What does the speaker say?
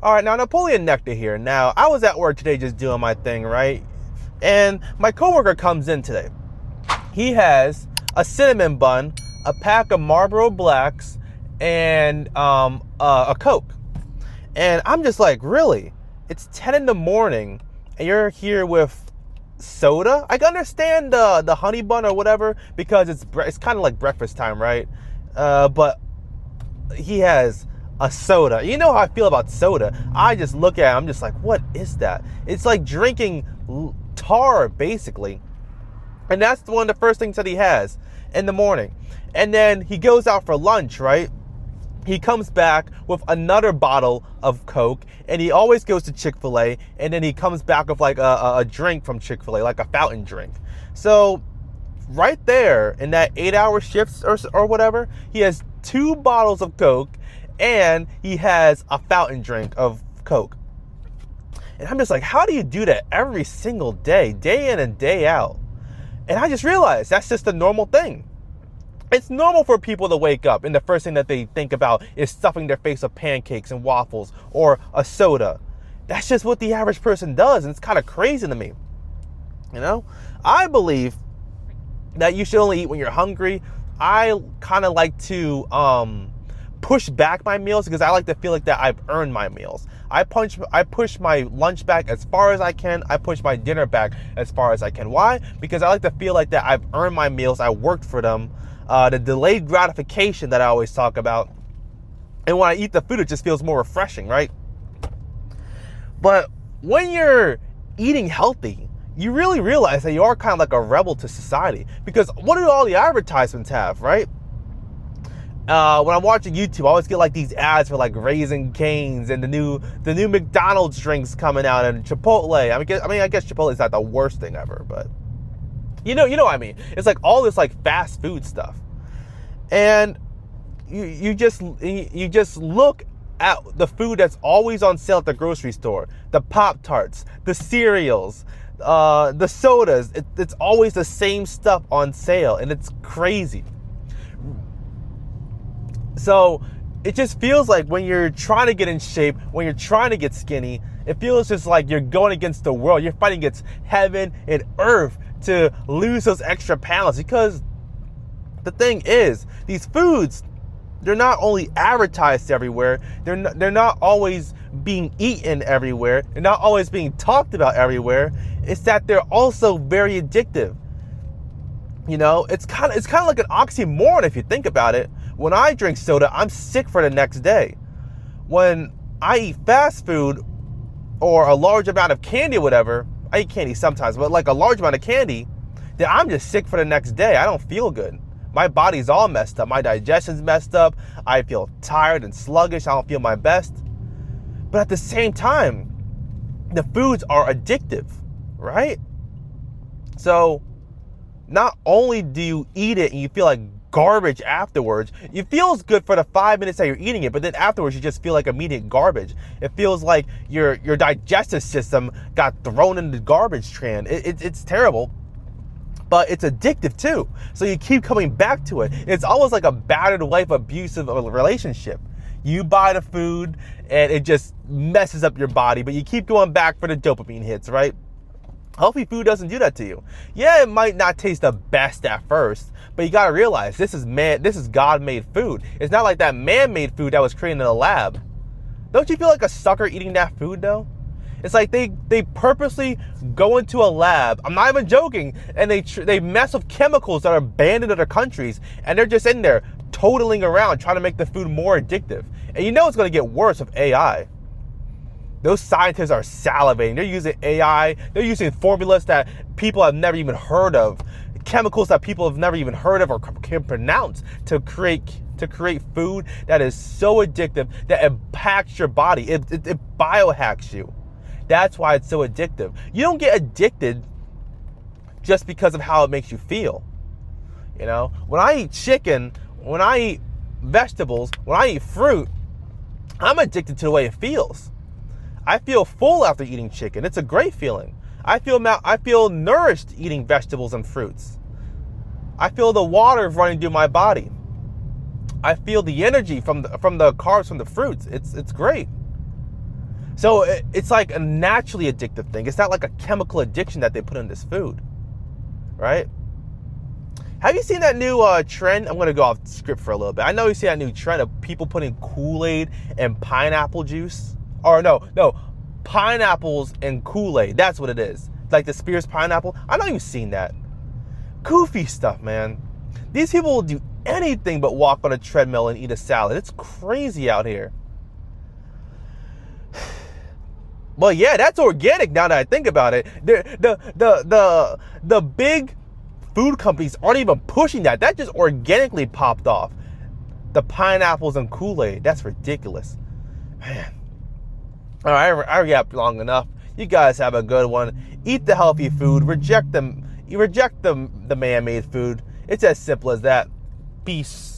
All right, now Napoleon Nectar here. Now, I was at work today just doing my thing, right? And my coworker comes in today. He has a cinnamon bun, a pack of Marlboro Blacks, and a Coke. And I'm just like, really? It's 10 in the morning, and you're here with soda? I can understand the honey bun or whatever because it's kind of like breakfast time, right? But he has a soda. You know how I feel about soda. I just look at it, I'm just like, what is that? It's like drinking tar, basically. And that's one of the first things that he has in the morning. And then he goes out for lunch, right? He comes back with another bottle of Coke, and he always goes to Chick-fil-A, and then he comes back with like a drink from Chick-fil-A, like a fountain drink. So right there in that 8-hour shifts or whatever, he has 2 bottles of Coke, and he has a fountain drink of Coke. And I'm just like, how do you do that every single day in and day out? And I just realized that's just a normal thing. It's normal for people to wake up and the first thing that they think about is stuffing their face with pancakes and waffles or a soda. That's just what the average person does, and it's kind of crazy to me. You know, I believe that you should only eat when you're hungry. I kind of like to push back my meals because I like to feel like that I've earned my meals. I push my lunch back as far as I can. I push my dinner back as far as I can. Why? Because I like to feel like that I've earned my meals. I worked for them. The delayed gratification that I always talk about. And when I eat the food, it just feels more refreshing, right? But when you're eating healthy, you really realize that you are kind of like a rebel to society. Because what do all the advertisements have, right? When I'm watching YouTube, I always get like these ads for like Raising Cane's and the new McDonald's drinks coming out and Chipotle. I guess Chipotle is not the worst thing ever, but you know what I mean. It's like all this like fast food stuff, and you just look at the food that's always on sale at the grocery store, the Pop-Tarts, the cereals, the sodas. It's always the same stuff on sale, and it's crazy. So it just feels like when you're trying to get in shape, when you're trying to get skinny, it feels just like you're going against the world. You're fighting against heaven and earth to lose those extra pounds. Because the thing is, these foods, they're not only advertised everywhere, they're not always being eaten everywhere, they're not always being talked about everywhere. It's that they're also very addictive. You know, it's kind of like an oxymoron if you think about it. When I drink soda, I'm sick for the next day. When I eat fast food or a large amount of candy or whatever, I eat candy sometimes, but like a large amount of candy, then I'm just sick for the next day. I don't feel good. My body's all messed up. My digestion's messed up. I feel tired and sluggish. I don't feel my best. But at the same time, the foods are addictive, right? So not only do you eat it and you feel like garbage afterwards, it feels good for the 5 minutes that you're eating it, but then afterwards you just feel like immediate garbage. It feels like your digestive system got thrown in the garbage can. It's terrible, but it's addictive too. So you keep coming back to it. It's almost like a battered wife abusive relationship. You buy the food and it just messes up your body, but you keep going back for the dopamine hits, right? Healthy food doesn't do that to you. Yeah, it might not taste the best at first, but you gotta realize this is God-made food. It's not like that man-made food that was created in a lab. Don't you feel like a sucker eating that food though? It's like they purposely go into a lab, I'm not even joking, and they mess with chemicals that are banned in other countries, and they're just in there totaling around trying to make the food more addictive. And you know it's gonna get worse with AI. Those scientists are salivating. They're using AI. They're using formulas that people have never even heard of, chemicals that people have never even heard of or can pronounce to create food that is so addictive that it impacts your body. It biohacks you. That's why it's so addictive. You don't get addicted just because of how it makes you feel. You know, when I eat chicken, when I eat vegetables, when I eat fruit, I'm addicted to the way it feels. I feel full after eating chicken. It's a great feeling. I feel nourished eating vegetables and fruits. I feel the water running through my body. I feel the energy from the carbs from the fruits. It's great. So it's like a naturally addictive thing. It's not like a chemical addiction that they put in this food, right? Have you seen that new trend? I'm going to go off script for a little bit. I know you see that new trend of people putting Kool-Aid and pineapple juice. Or no, pineapples and Kool-Aid. That's what it is. Like the Spears pineapple. I know you've seen that. Goofy stuff, man. These people will do anything but walk on a treadmill and eat a salad. It's crazy out here. Well, yeah, that's organic now that I think about it. The big food companies aren't even pushing that. That just organically popped off. The pineapples and Kool-Aid. That's ridiculous. Man. All right, I yapped long enough. You guys have a good one. Eat the healthy food. Reject the man-made food. It's as simple as that. Peace.